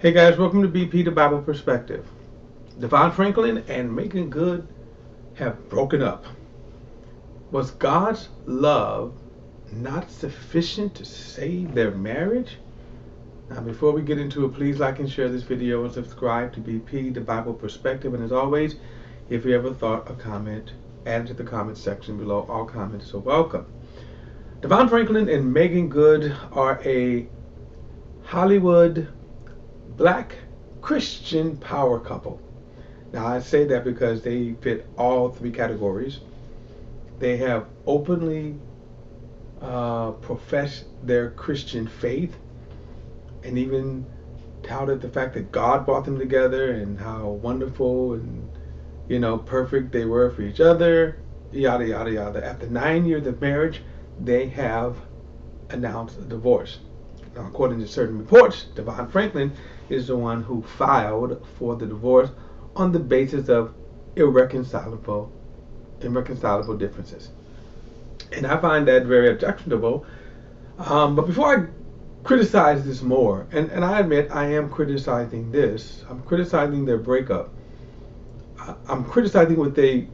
Hey guys, welcome to BP the Bible Perspective. Devon Franklin and Meagan Good have broken up. Was God's love not sufficient to save their marriage? Now, before we get into it, please like and share this video and subscribe to BP the Bible Perspective. And as always, if you ever thought a comment, add it to the comment section below. All comments are welcome. Devon Franklin and Meagan Good are a Hollywood Black Christian power couple. Now I say that because they fit all three categories. They have openly professed their Christian faith and even touted the fact that God brought them together and how wonderful and perfect they were for each other, yada yada yada. After 9 years of marriage, they have announced a divorce. Now, according to certain reports, Devon Franklin is the one who filed for the divorce on the basis of irreconcilable differences. And I find that very objectionable. But before I criticize this more, and I admit I am criticizing this, I'm criticizing their breakup. I'm criticizing what they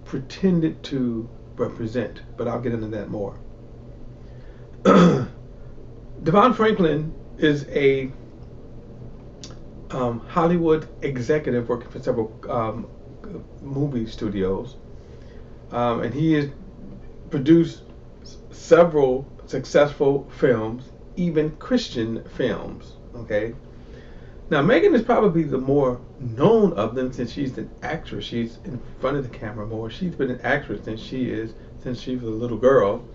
pretended to represent, but I'll get into that more. Devon Franklin is a Hollywood executive working for several movie studios, and he has produced several successful films, even Christian films. Okay. Now Meagan is probably the more known of them since she's an actress. She's in front of the camera more. She's been an actress since she was a little girl,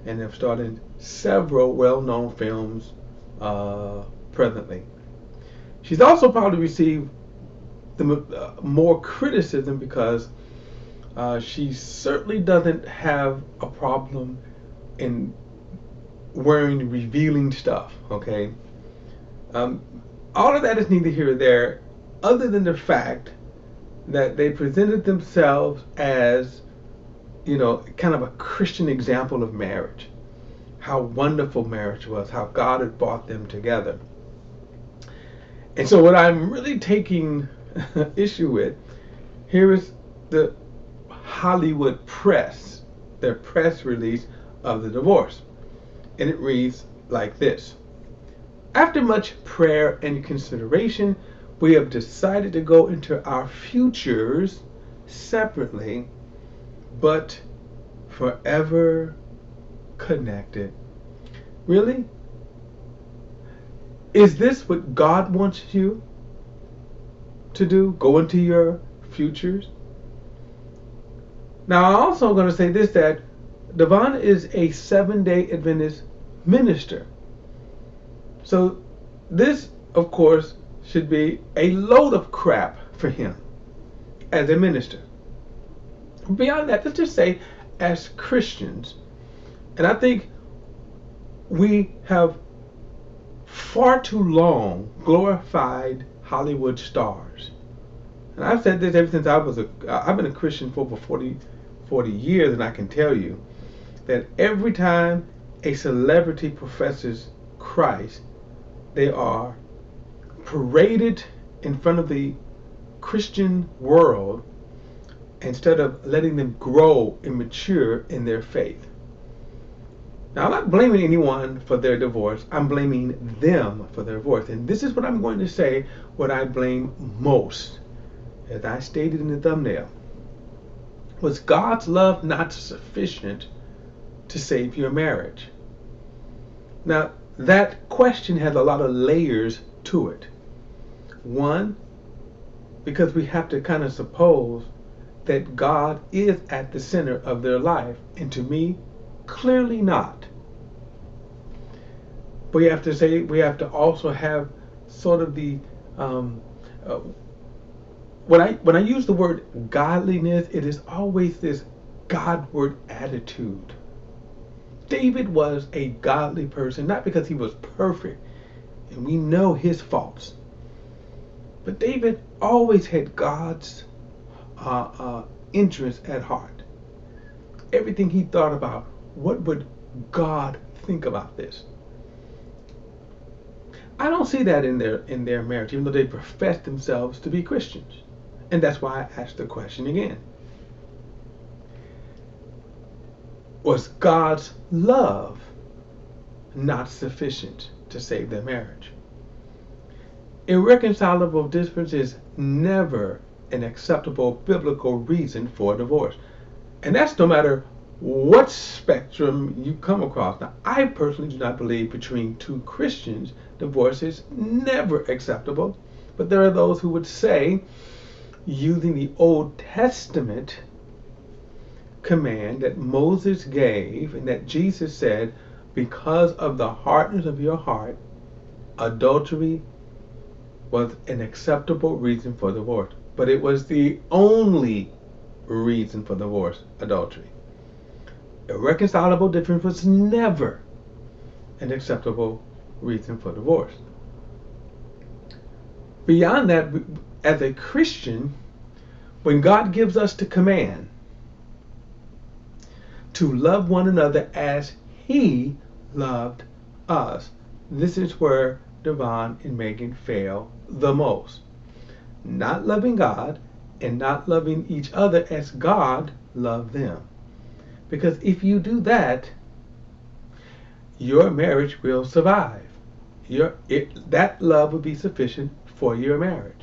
and have starred in several well-known films presently. She's also probably received the more criticism because she certainly doesn't have a problem in wearing revealing stuff. Okay, all of that is neither here nor there, other than the fact that they presented themselves as kind of a Christian example of marriage, how wonderful marriage was, how God had brought them together. And so what I'm really taking issue with here is the Hollywood press, their press release of the divorce. And it reads like this: after much prayer and consideration, we have decided to go into our futures separately, but forever connected. Really? Is this what God wants you to do? Go into your futures? Now, I'm also going to say this, that Devon is a Seventh-day Adventist minister. So this, of course, should be a load of crap for him as a minister. Beyond that, let's just say as Christians, and I think we have far too long glorified Hollywood stars. And I've said this ever since I've been a Christian for over 40 years, and I can tell you that every time a celebrity professes Christ, they are paraded in front of the Christian world instead of letting them grow and mature in their faith. Now, I'm not blaming anyone for their divorce. I'm blaming them for their divorce. And this is what I'm going to say, what I blame most. As I stated in the thumbnail, was God's love not sufficient to save your marriage? Now, that question has a lot of layers to it. One, because we have to kind of suppose that God is at the center of their life, and to me, clearly not. But we have to also have sort of the when I use the word godliness, it is always this Godward attitude. David was a godly person, not because he was perfect, and we know his faults, but David always had God's interest at heart. Everything he thought about, what would God think about this? I don't see that in their marriage, even though they profess themselves to be Christians. And that's why I asked the question again. Was God's love not sufficient to save their marriage? Irreconcilable difference is never an acceptable biblical reason for divorce. And that's no matter what spectrum you come across. Now, I personally do not believe between two Christians divorce is never acceptable. But there are those who would say, using the Old Testament command that Moses gave and that Jesus said, because of the hardness of your heart, adultery was an acceptable reason for divorce. But it was the only reason for divorce, adultery. Irreconcilable difference was never an acceptable reason for divorce. Beyond that, as a Christian, when God gives us the command to love one another as He loved us, this is where Devon and Meagan fail the most. Not loving God and not loving each other as God loved them. Because if you do that, your marriage will survive. That love will be sufficient for your marriage.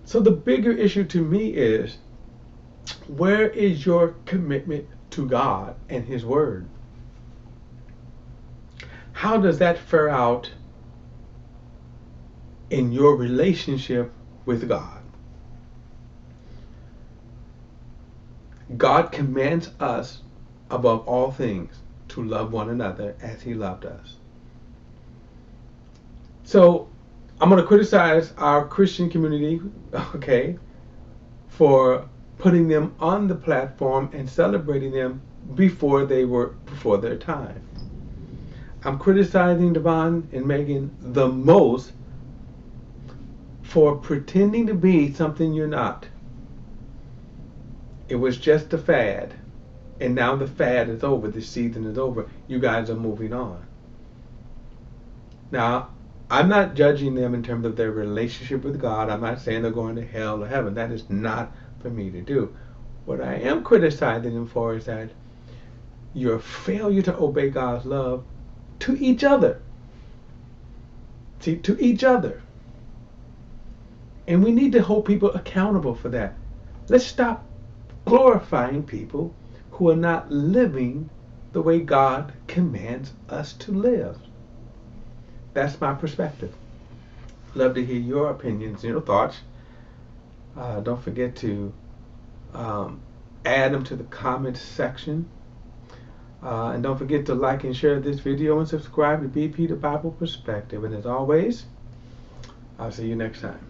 So the bigger issue to me is, where is your commitment to God and His Word? How does that fare out in your relationship with God? God commands us, above all things, to love one another as He loved us. So I'm going to criticize our Christian community, okay, for putting them on the platform and celebrating them before their time. I'm criticizing Devon and Meagan the most for pretending to be something you're not. It was just a fad, and now the fad is over. The season is over. You guys are moving on. Now, I'm not judging them in terms of their relationship with God. I'm not saying they're going to hell or heaven. That is not for me to do. What I am criticizing them for is that your failure to obey God's love to each other. See, to each other. And we need to hold people accountable for that. Let's stop glorifying people who are not living the way God commands us to live. That's my perspective. Love to hear your opinions, your thoughts. Don't forget to add them to the comments section. And don't forget to like and share this video and subscribe to BP The Bible Perspective. And as always, I'll see you next time.